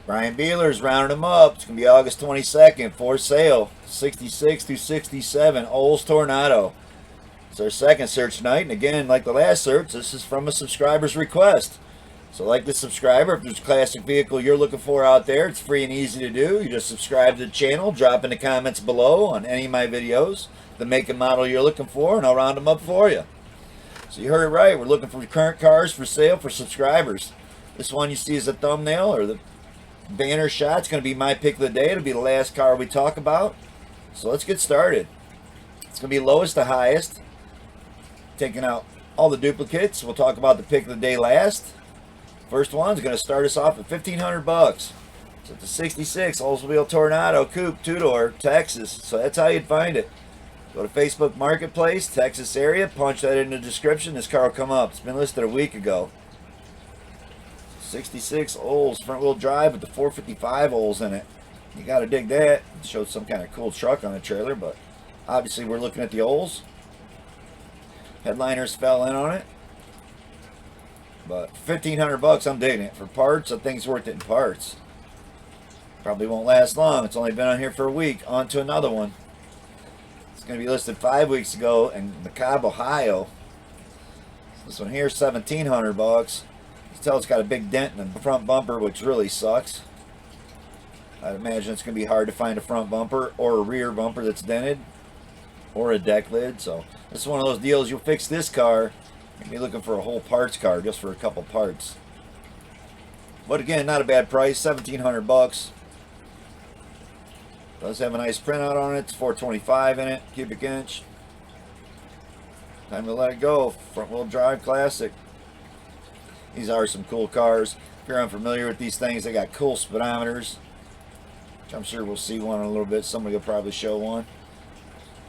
Brian Bealer's rounding them up. It's going to be August 22nd for sale. 66 through 67 Olds Toronado. It's our second search tonight. And again, like the last search, this is from a subscriber's request. So like the subscriber, if there's a classic vehicle you're looking for out there, it's free and easy to do. You just subscribe to the channel, drop in the comments below on any of my videos, the make and model you're looking for, and I'll round them up for you. So you heard it right. We're looking for current cars for sale for subscribers. This one you see as a thumbnail or the banner shot. It's going to be my pick of the day. It'll be the last car we talk about. So let's get started. It's going to be lowest to highest. Taking out all the duplicates. We'll talk about the pick of the day last. First one's going to start us off at $1,500. So it's a 66 Oldsmobile Toronado Coupe 2-door, Texas. So that's how you'd find it. Go to Facebook Marketplace, Texas area, punch that in the description. This car will come up. It's been listed a week ago. 66 Olds, front wheel drive with the 455 Olds in it. You got to dig that. It shows some kind of cool truck on the trailer, but obviously we're looking at the Olds. Headliners fell in on it. But $1,500, I'm digging it. For parts, I think it's worth it in parts. Probably won't last long. It's only been on here for a week. On to another one. It's going to be listed 5 weeks ago in DeKalb, Ohio. This one here, $1,700. You can tell it's got a big dent in the front bumper, which really sucks. I imagine it's going to be hard to find a front bumper or a rear bumper that's dented, or a deck lid. So this is one of those deals. You'll fix this car, you'll be looking for a whole parts car just for a couple parts. But again, not a bad price, $1,700. Does have a nice printout on it. It's 425 in it, cubic inch. Time to let it go. Front wheel drive classic. These are some cool cars. If you're unfamiliar with these things, they got cool speedometers, which I'm sure we'll see one in a little bit. Somebody will probably show one.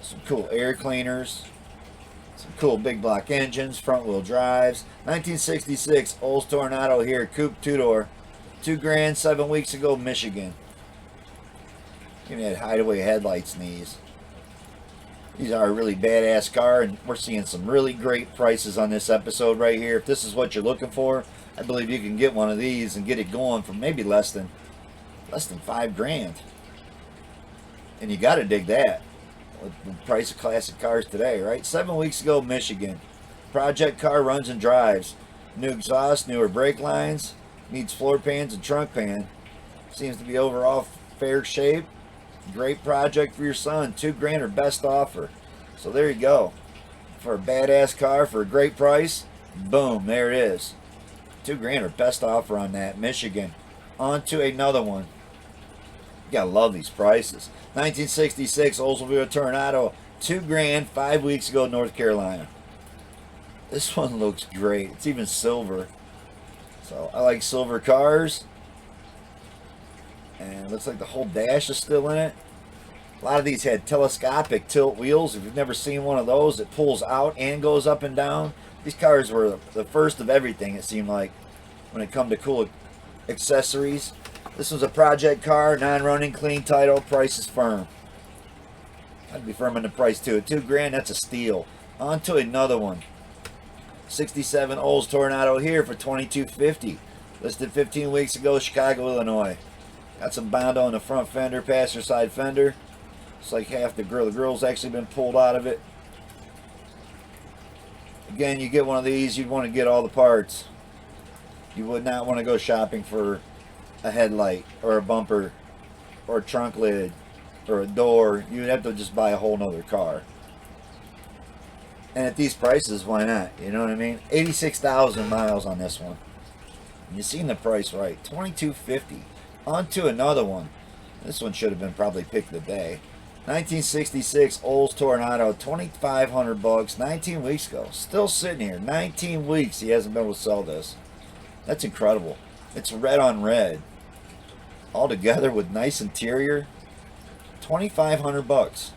Some cool air cleaners. Some cool big block engines, front wheel drives. 1966 Olds Toronado here, coupe 2-door. $2,000, 7 weeks ago, Michigan. Give me that hideaway headlights in these. These are a really badass car, and we're seeing some really great prices on this episode right here. If this is what you're looking for, I believe you can get one of these and get it going for maybe less than $5,000. And you got to dig that with the price of classic cars today, right? 7 weeks ago, Michigan. Project car runs and drives. New exhaust, newer brake lines. Needs floor pans and trunk pan. Seems to be overall fair shape. Great project for your son. $2,000 or best offer. So there you go. For a badass car for a great price, boom, there it is. $2,000 or best offer on that. Michigan. On to another one. You gotta love these prices. 1966 Oldsmobile Toronado. $2,000, 5 weeks ago, North Carolina. This one looks great. It's even silver. So I like silver cars. And it looks like the whole dash is still in it. A lot of these had telescopic tilt wheels. If you've never seen one of those, it pulls out and goes up and down. These cars were the first of everything, it seemed like, when it come to cool accessories. This was a project car, non-running, clean title, price is firm. I'd be firm in the price too. $2,000, that's a steal. On to another one. 67 Olds Toronado here for $2,250. Listed 15 weeks ago, Chicago, Illinois. Got some Bondo on the front fender, passenger side fender. It's like half the grill. The grill's actually been pulled out of it. Again, you get one of these, you'd want to get all the parts. You would not want to go shopping for a headlight or a bumper or a trunk lid or a door. You'd have to just buy a whole nother car. And at these prices, why not? You know what I mean? 86,000 miles on this one. And you seen the price right. $2,250. On to another one. This one should have been probably pick of the day. 1966 Olds Toronado, $2,500, 19 weeks ago. Still sitting here. 19 weeks he hasn't been able to sell this. That's incredible. It's red on red. All together with nice interior. $2,500.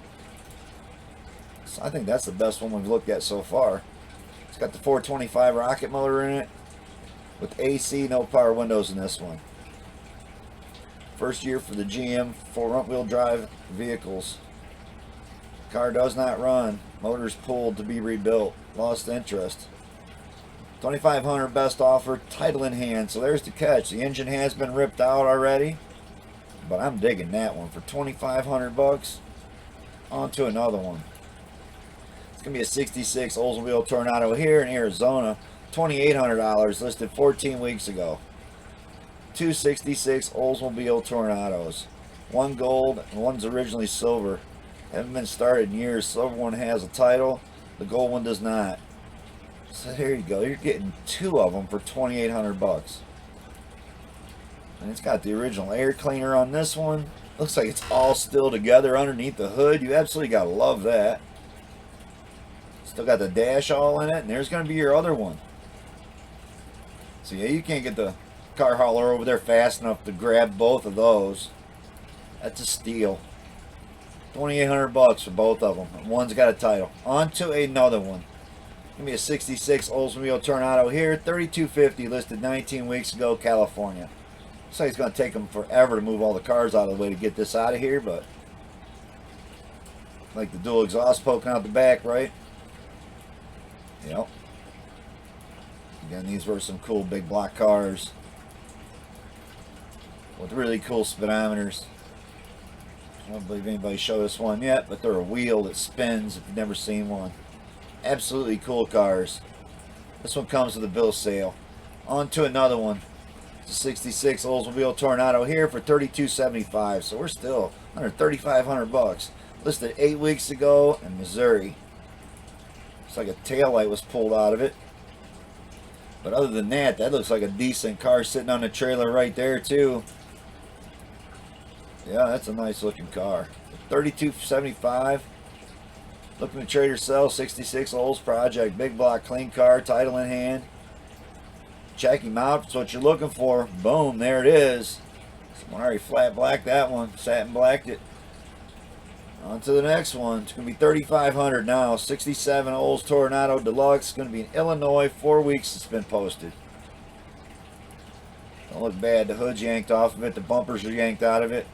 So I think that's the best one we've looked at so far. It's got the 425 rocket motor in it. With AC, no power windows in this one. First year for the GM front-wheel drive vehicles. Car does not run. Motor's pulled to be rebuilt. Lost interest. $2,500 best offer, title in hand. So there's the catch. The engine has been ripped out already, but I'm digging that one for $2,500. On to another one. It's gonna be a '66 Oldsmobile Toronado here in Arizona. $2,800, listed 14 weeks ago. Two '66 Oldsmobile Torados. One gold and one's originally silver. Haven't been started in years. Silver one has a title. The gold one does not. So there you go. You're getting two of them for $2,800. And it's got the original air cleaner on this one. Looks like it's all still together underneath the hood. You absolutely gotta love that. Still got the dash all in it, and there's gonna be your other one. So yeah, you can't get the car hauler over there fast enough to grab both of those. That's a steal. $2,800 for both of them. And one's got a title. On to another one. Give me a '66 Oldsmobile Toronado here, $3,250, listed 19 weeks ago, California. Looks like it's going to take them forever to move all the cars out of the way to get this out of here, but like the dual exhaust poking out the back, right? Yep. Again, these were some cool big block cars with really cool speedometers. I don't believe anybody showed us one yet, but they're a wheel that spins if you've never seen one. Absolutely cool cars. This one comes with a bill of sale. On to another one. It's a '66 Oldsmobile Toronado here for $3,275. So we're still under $3,500. Listed 8 weeks ago in Missouri. Looks like a taillight was pulled out of it. But other than that, that looks like a decent car sitting on the trailer right there too. Yeah, that's a nice looking car. $3,275. Looking to trade or sell, '66 Olds Project, big block, clean car, title in hand. Check him out. That's what you're looking for. Boom, there it is. Someone already flat blacked that one, satin blacked it. On to the next one. It's going to be $3,500 now. '67 Olds Toronado Deluxe. Going to be in Illinois. 4 weeks it's been posted. Don't look bad. The hood's yanked off of it. The bumpers are yanked out of it.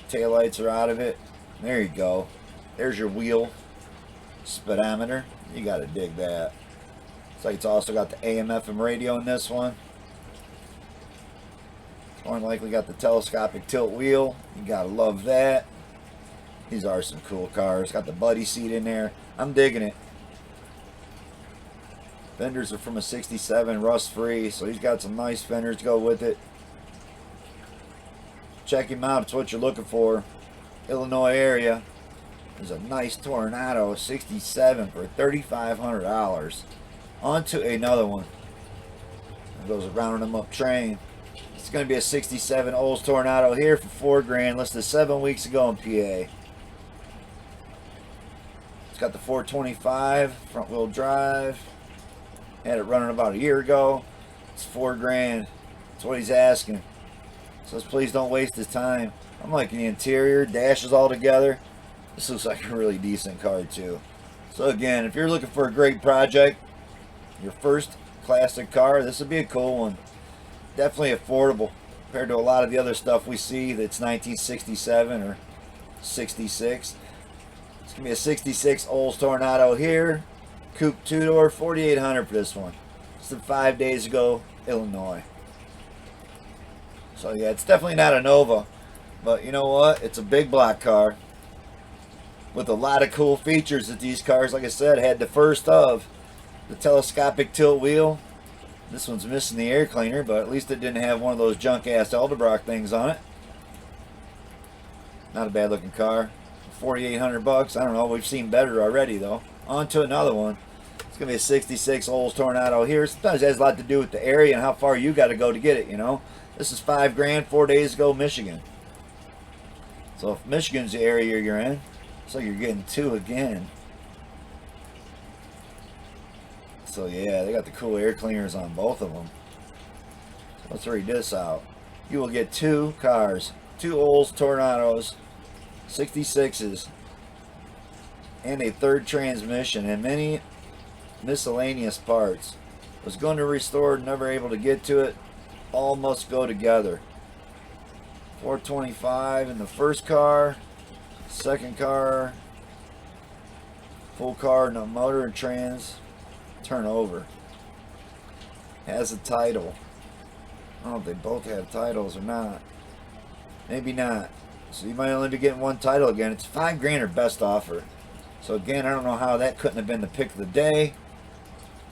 Taillights are out of it. There you go. There's your wheel speedometer. You got to dig that. Looks like it's also got the AM/FM radio in this one. More than likely got the telescopic tilt wheel. You got to love that. These are some cool cars. Got the buddy seat in there. I'm digging it. Fenders are from a '67, rust free, so he's got some nice fenders to go with it. Check him out. It's what you're looking for. Illinois area. There's a nice Toronado '67 for $3,500. On to another one. There goes a rounding them up train. It's going to be a '67 Olds Toronado here for $4,000. Listed 7 weeks ago in PA. It's got the 425 front wheel drive. Had it running about a year ago. It's $4,000. That's what he's asking. So please don't waste his time. I'm liking the interior, dashes all together. This looks like a really decent car too. So again, if you're looking for a great project, your first classic car, this would be a cool one. Definitely affordable compared to a lot of the other stuff we see that's 1967 or 66. It's gonna be a '66 Olds Toronado here. Coupe two-door, $4,800 for this one. This is 5 days ago, Illinois. So yeah, it's definitely not a Nova, but you know what? It's a big block car with a lot of cool features that these cars, like I said, had the first of. The telescopic tilt wheel. This one's missing the air cleaner, but at least it didn't have one of those junk-ass Edelbrock things on it. Not a bad looking car. $4,800. I don't know. We've seen better already, though. On to another one. It's going to be a '66 Olds Toronado here. Sometimes it has a lot to do with the area and how far you got to go to get it, you know. This is $5,000, 4 days ago, Michigan. So if Michigan's the area you're in, so you're getting two again. So yeah, they got the cool air cleaners on both of them. So let's read this out. You will get two cars, two Olds Tornados, 66s, and a third transmission and many miscellaneous parts. Was going to restore, never able to get to it. All must go together. $425 in the first car, second car, full car, no motor and trans. Turn over. has a title. I don't know if they both have titles or not. Maybe not. So you might only be getting one title again. It's $5,000 or best offer. So again, I don't know how that couldn't have been the pick of the day.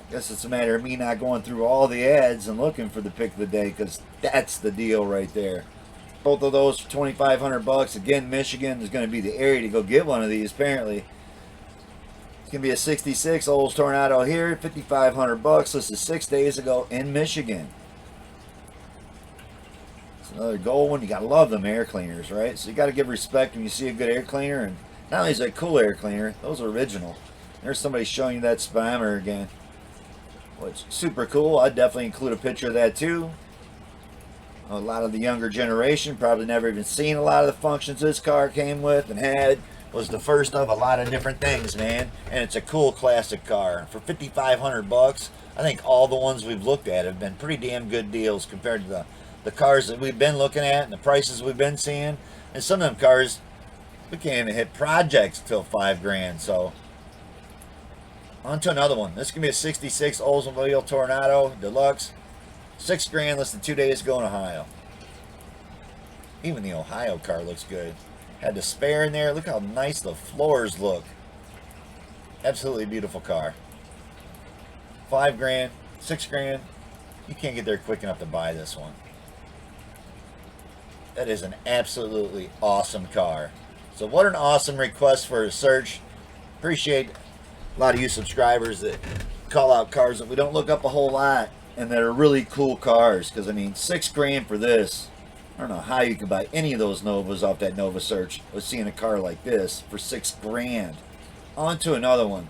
I guess it's a matter of me not going through all the ads and looking for the pick of the day, because that's the deal right there. Both of those for $2,500. Again, Michigan is going to be the area to go get one of these. Apparently, it's going to be a '66 Olds Toronado here, $5,500. This is 6 days ago in Michigan. It's another gold one. You got to love them air cleaners, right? So you got to give respect when you see a good air cleaner. And not only is it a cool air cleaner, those are original. There's somebody showing you that spammer again, which is super cool. I'd definitely include a picture of that too. A lot of the younger generation probably never even seen a lot of the functions this car came with and had. Was the first of a lot of different things, man. And it's a cool classic car. For $5,500, I think all the ones we've looked at have been pretty damn good deals compared to the cars that we've been looking at and the prices we've been seeing. And some of them cars, we can't even hit projects till $5,000. So on to another one. This is gonna be a '66 Oldsmobile Toronado Deluxe. $6,000 less than 2 days ago in Ohio. Even the Ohio car looks good. Had the spare in there. Look how nice the floors look. Absolutely beautiful car. $5,000, $6,000. You can't get there quick enough to buy this one. That is an absolutely awesome car. So what an awesome request for a search. Appreciate a lot of you subscribers that call out cars that we don't look up a whole lot and that are really cool cars. Because I mean, $6,000 for this. I don't know how you can buy any of those Novas off that Nova search with seeing a car like this for $6,000. On to another one.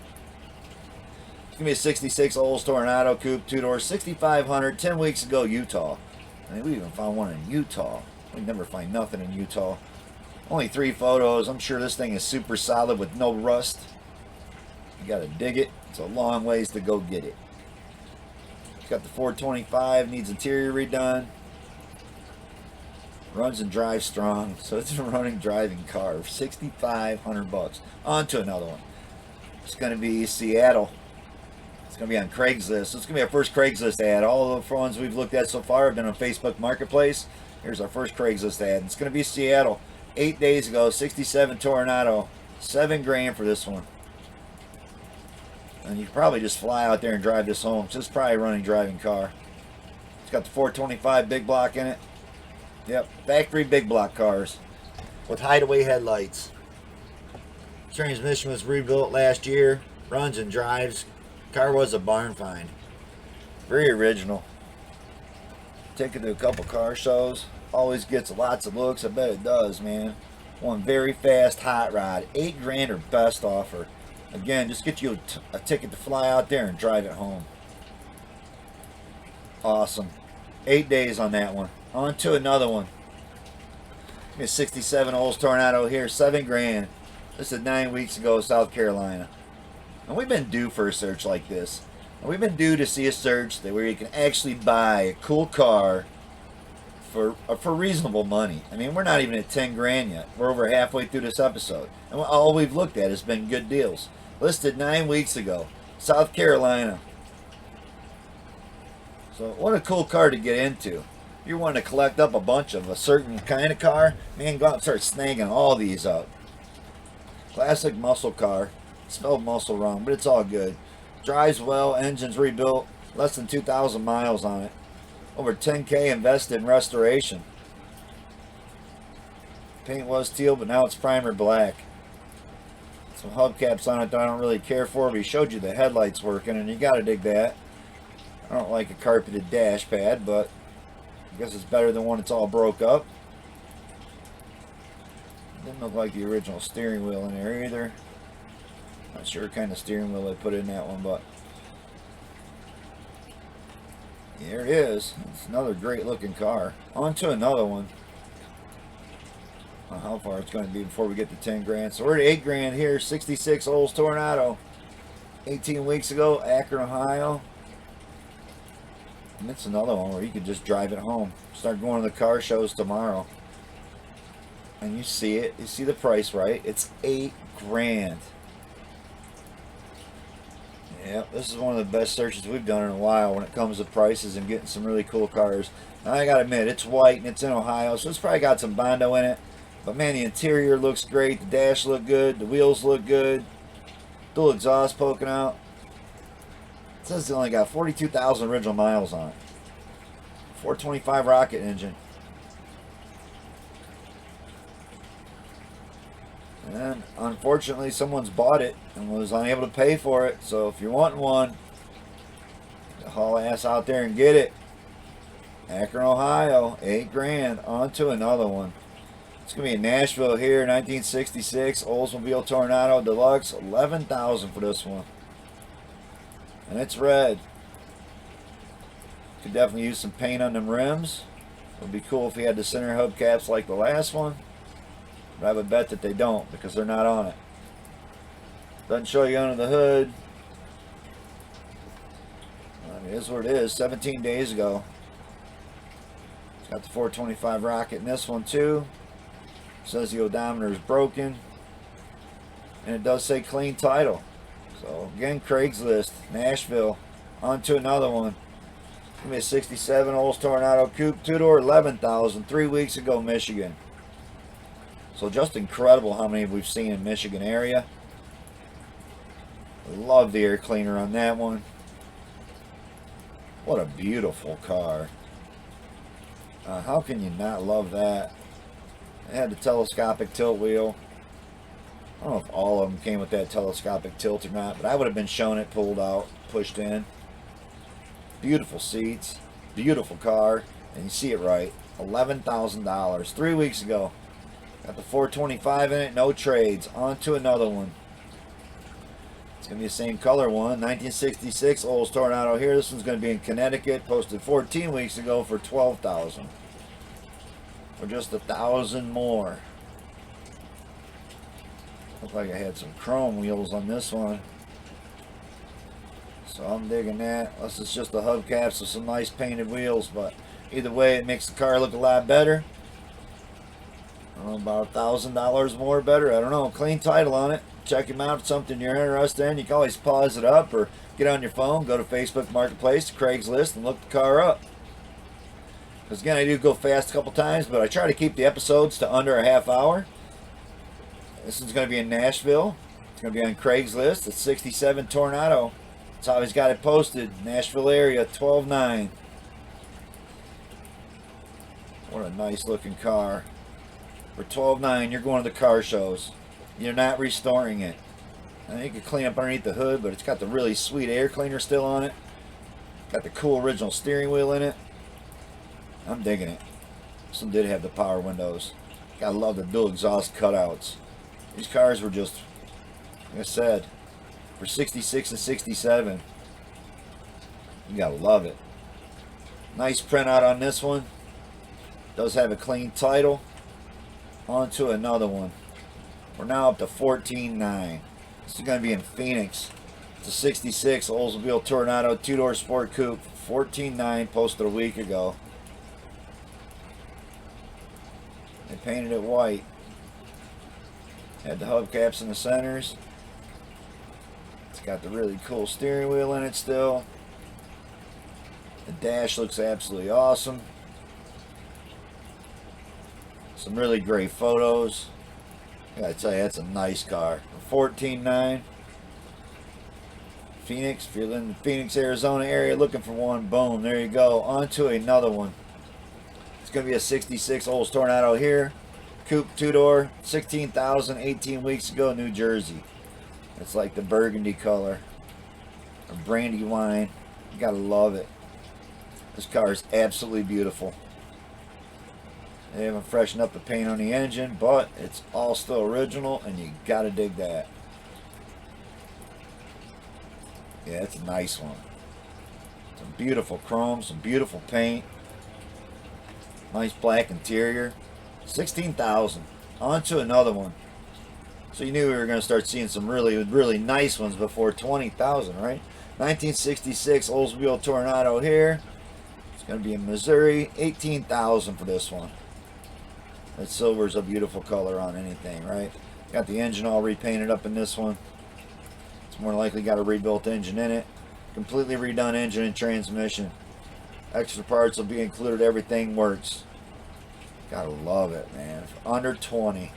It's gonna be a '66 Olds Toronado Coupe, 2-door, $6,500. 10 weeks ago, Utah. I mean, we even found one in Utah. We never find nothing in Utah. Only 3 photos. I'm sure this thing is super solid with no rust. You gotta dig it. It's a long ways to go get it. It's got the 425, needs interior redone. Runs and drives strong, so it's a running driving car. $6,500. On to another one. It's gonna be Seattle. It's gonna be on Craigslist. It's gonna be our first Craigslist ad. All the ones we've looked at so far have been on Facebook Marketplace. Here's our first Craigslist ad. It's gonna be Seattle. 8 days ago, '67 Toronado. $7,000 for this one. And you can probably just fly out there and drive this home. It's just probably a running driving car. It's got the 425 big block in it. Yep, factory big block cars with hideaway headlights. Transmission was rebuilt last year. Runs and drives. Car was a barn find. Very original. Take it to a couple car shows. Always gets lots of looks. I bet it does, man. One very fast hot rod. $8,000 or best offer. Again, just get you a ticket to fly out there and drive it home. Awesome. 8 days on that one. On to another one. A '67 Olds Toronado here, $7,000. This is 9 weeks ago, South Carolina. And we've been due for a search like this. And we've been due to see a search that where you can actually buy a cool car for reasonable money. I mean, we're not even at $10,000 yet. We're over halfway through this episode. And all we've looked at has been good deals. Listed 9 weeks ago, South Carolina. So what a cool car to get into. You want to collect up a bunch of a certain kind of car, man, go out and start snagging all these up. Classic muscle car. Spelled muscle wrong, but it's all good. Drives well, engine's rebuilt, less than 2,000 miles on it. Over $10,000 invested in restoration. Paint was teal, but now it's primer black. Some hubcaps on it that I don't really care for, but he showed you the headlights working, and you gotta dig that. I don't like a carpeted dash pad, but I guess it's better than one that's all broke up. Didn't look like the original steering wheel in there either. Not sure what kind of steering wheel they put in that one, but there it is. It's another great looking car. On to another one. I don't know how far it's going to be before we get to $10,000. So we're at $8,000 here. '66 Olds Toronado. 18 weeks ago, Akron, Ohio. And it's another one where you could just drive it home. Start going to the car shows tomorrow. And you see it. You see the price, right? It's $8,000. Yep, this is one of the best searches we've done in a while when it comes to prices and getting some really cool cars. Now, I gotta admit, it's white and it's in Ohio, so it's probably got some Bondo in it. But man, the interior looks great. The dash look good. The wheels look good. Dual exhaust poking out. It says it only got 42,000 original miles on it. 425 rocket engine. And unfortunately, someone's bought it and was unable to pay for it. So if you're wanting one, haul ass out there and get it. Akron, Ohio, $8,000. On to another one. It's gonna be in Nashville here, 1966 Oldsmobile Toronado Deluxe, $11,000 for this one. And it's red. Could definitely use some paint on them rims. It would be cool if he had the center hubcaps like the last one. But I would bet that they don't because they're not on it. Doesn't show you under the hood. I mean, it is what it is. 17 days ago. It's got the 425 rocket in this one too. Says the odometer is broken. And it does say clean title. So again, Craigslist, Nashville. On to another one. Give me a 67 Olds Toronado Coupe, 2-door, $11,000, 3 weeks ago, Michigan. So just incredible how many we've seen in Michigan area. Love the air cleaner on that one. What a beautiful car. How can you not love that? It had the telescopic tilt wheel. I don't know if all of them came with that telescopic tilt or not, but I would have been shown it pulled out, pushed in. Beautiful seats, beautiful car, and you see it right. $11,000, 3 weeks ago. Got the 425 in it, no trades. On to another one. It's going to be the same color one, 1966 Olds Toronado here. This one's going to be in Connecticut, posted 14 weeks ago for $12,000. For just $1,000 more. Looked like I had some chrome wheels on this one. So I'm digging that. Unless it's just the hubcaps with some nice painted wheels, but either way it makes the car look a lot better. I don't know, about $1,000 more better. I don't know. Clean title on it. Check him out. If it's something you're interested in, you can always pause it up or get on your phone, go to Facebook Marketplace, Craigslist, and look the car up. Because again, I do go fast a couple times, but I try to keep the episodes to under a half hour. This one's going to be in Nashville. It's going to be on Craigslist. It's 67 Toronado. That's how he's got it posted. Nashville area, $12,900. What a nice looking car. For $12,900, you're going to the car shows. You're not restoring it. I think you can clean up underneath the hood, but it's got the really sweet air cleaner still on it. Got the cool original steering wheel in it. I'm digging it. This one did have the power windows. Gotta love the dual exhaust cutouts. These cars were just, like I said, for 66 and 67. You gotta love it. Nice printout on this one. Does have a clean title. On to another one. We're now up to $14,900. This is going to be in Phoenix. It's a 66 Oldsmobile Toronado 2-door sport coupe. $14,900, posted a week ago. They painted it white. Had the hubcaps in the centers. It's got the really cool steering wheel in it still. The dash looks absolutely awesome. Some really great photos. I gotta tell you, that's a nice car. $14,900. Phoenix, if you're in the Phoenix, Arizona area looking for one, boom, there you go. On to another one. It's gonna be a 66 Olds Toronado here. Coupe 2-door, $16,000, 18 weeks ago, New Jersey. It's like the burgundy color. Or brandy wine. You gotta love it. This car is absolutely beautiful. They haven't freshened up the paint on the engine, but it's all still original, and you gotta dig that. Yeah, it's a nice one. Some beautiful chrome, some beautiful paint. Nice black interior. $16,000. On to another one. So you knew we were going to start seeing some really, really nice ones before $20,000, right? 1966 Oldsmobile Toronado here. It's going to be in Missouri. $18,000 for this one. That silver is a beautiful color on anything, right? Got the engine all repainted up in this one. It's more likely got a rebuilt engine in it. Completely redone engine and transmission. Extra parts will be included. Everything works. Gotta love it, man. Under 20.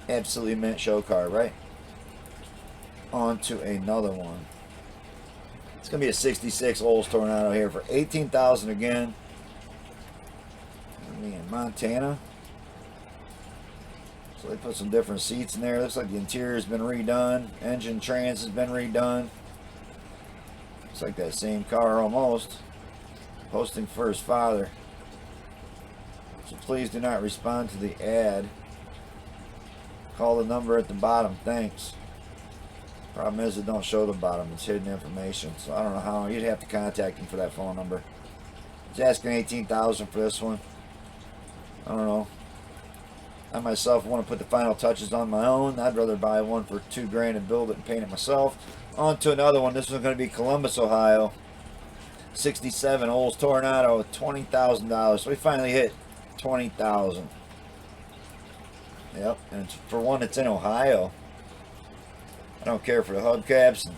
Absolutely mint show car, right? On to another one. It's gonna be a 66 Olds Toronado here for $18,000 again. In Montana. So they put some different seats in there. Looks like the interior has been redone. Engine trans has been redone. Looks like that same car almost. Posting for his father. So please do not respond to the ad. Call the number at the bottom. Thanks. Problem is it don't show the bottom. It's hidden information. So I don't know how. You'd have to contact him for that phone number. He's asking $18,000 for this one. I don't know. I myself want to put the final touches on my own. I'd rather buy one for $2,000 and build it and paint it myself. On to another one. This one's going to be Columbus, Ohio. 67 Olds Toronado, $20,000. So we finally hit $20,000. Yep, and for one that's in Ohio. I don't care for the hubcaps. And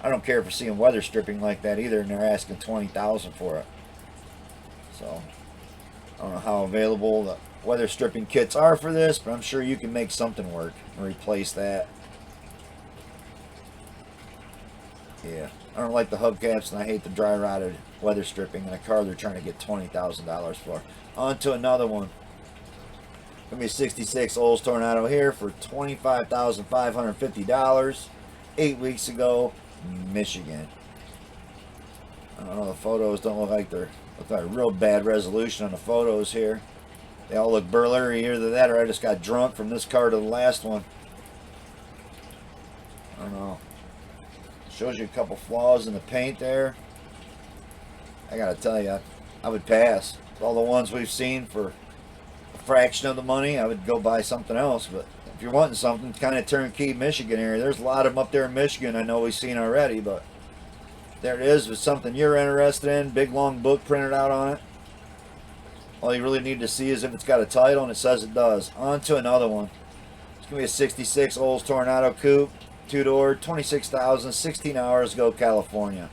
I don't care for seeing weather stripping like that either, and they're asking $20,000 for it. So I don't know how available the weather stripping kits are for this, but I'm sure you can make something work and replace that. Yeah, I don't like the hubcaps, and I hate the dry rotted weather stripping in a car they're trying to get $20,000 for. On to another one. Gonna be a 66 Olds Toronado here for $25,550. 8 weeks ago, Michigan. I don't know, the photos don't look like they're real bad resolution on the photos here. They all look burler. Either that or I just got drunk from this car to the last one. I don't know. Shows you a couple flaws in the paint there. I gotta tell you, I would pass. All the ones we've seen for a fraction of the money, I would go buy something else. But if you're wanting something kind of turnkey Michigan area, there's a lot of them up there in Michigan I know we've seen already, but there it is. If it's something you're interested in, big long book printed out on it. All you really need to see is if it's got a title, and it says it does. On to another one. It's going to be a 66 Olds Toronado Coupe, 2-door, 26,000, 16 hours ago, California.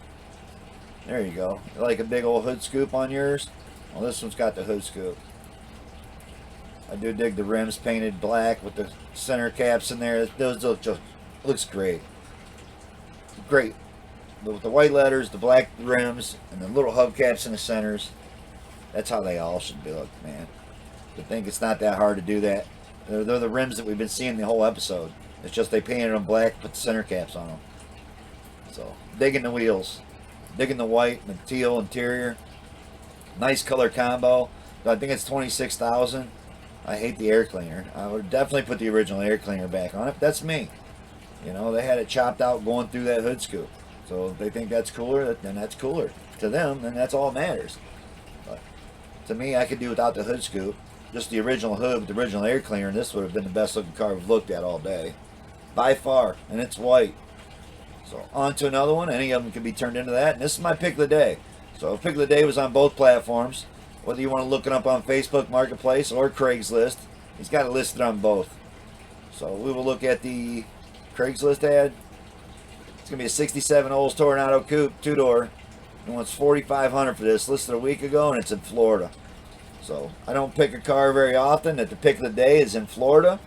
There you go. You like a big old hood scoop on yours? Well, this one's got the hood scoop. I do dig the rims painted black with the center caps in there. Those look just, looks great. Great. With the white letters, the black rims, and the little hubcaps in the centers. That's how they all should look, man. I think it's not that hard to do that. They're the rims that we've been seeing the whole episode. It's just they painted them black, put the center caps on them. So, digging the wheels. Digging the white and the teal interior. Nice color combo. I think it's $26,000. I hate the air cleaner. I would definitely put the original air cleaner back on it. That's me. You know, they had it chopped out going through that hood scoop. So if they think that's cooler, then that's cooler. To them, then that's all that matters. But to me, I could do without the hood scoop. Just the original hood with the original air cleaner, and this would have been the best looking car we've looked at all day. By far. And it's white. So on to another one. Any of them can be turned into that. And this is my pick of the day. So pick of the day was on both platforms. Whether you want to look it up on Facebook Marketplace or Craigslist, he's got it listed on both. So we will look at the Craigslist ad. It's going to be a 67 Olds Toronado Coupe, 2-door. He wants $4,500 for this, listed a week ago, and it's in Florida. So I don't pick a car very often that the pick of the day is in Florida.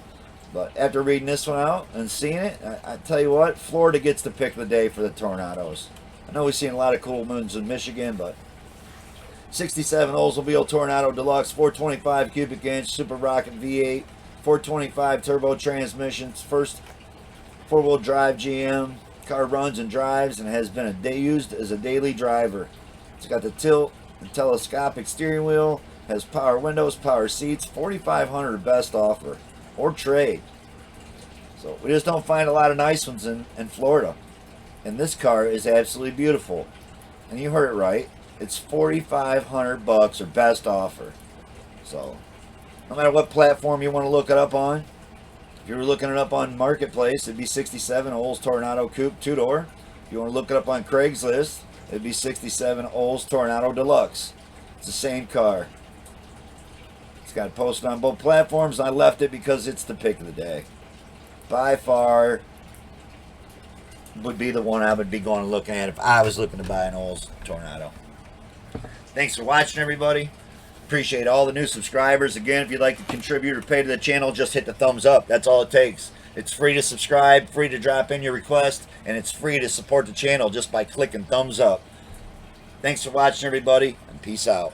But after reading this one out and seeing it, I tell you what, Florida gets the pick of the day for the Tornados. I know we've seen a lot of cool moons in Michigan, but 67 Oldsmobile Toronado Deluxe, 425 cubic inch, Super Rocket V8, 425 turbo transmissions, first four-wheel drive GM. Car runs and drives and has been used as a daily driver. It's got the tilt and telescopic steering wheel, has power windows, power seats, $4,500 best offer or trade. So we just don't find a lot of nice ones in Florida. And this car is absolutely beautiful. And you heard it right. It's $4,500 or best offer. So no matter what platform you want to look it up on, if you were looking it up on Marketplace, it'd be 67 Olds Toronado Coupe, 2-door. If you want to look it up on Craigslist, it'd be 67 Olds Toronado Deluxe. It's the same car. It's got it posted on both platforms. I left it because it's the pick of the day. By far, would be the one I would be going and looking at if I was looking to buy an Olds Toronado. Thanks for watching, everybody. Appreciate all the new subscribers. Again, if you'd like to contribute or pay to the channel, just hit the thumbs up. That's all it takes. It's free to subscribe, free to drop in your request, and it's free to support the channel just by clicking thumbs up. Thanks for watching, everybody, and peace out.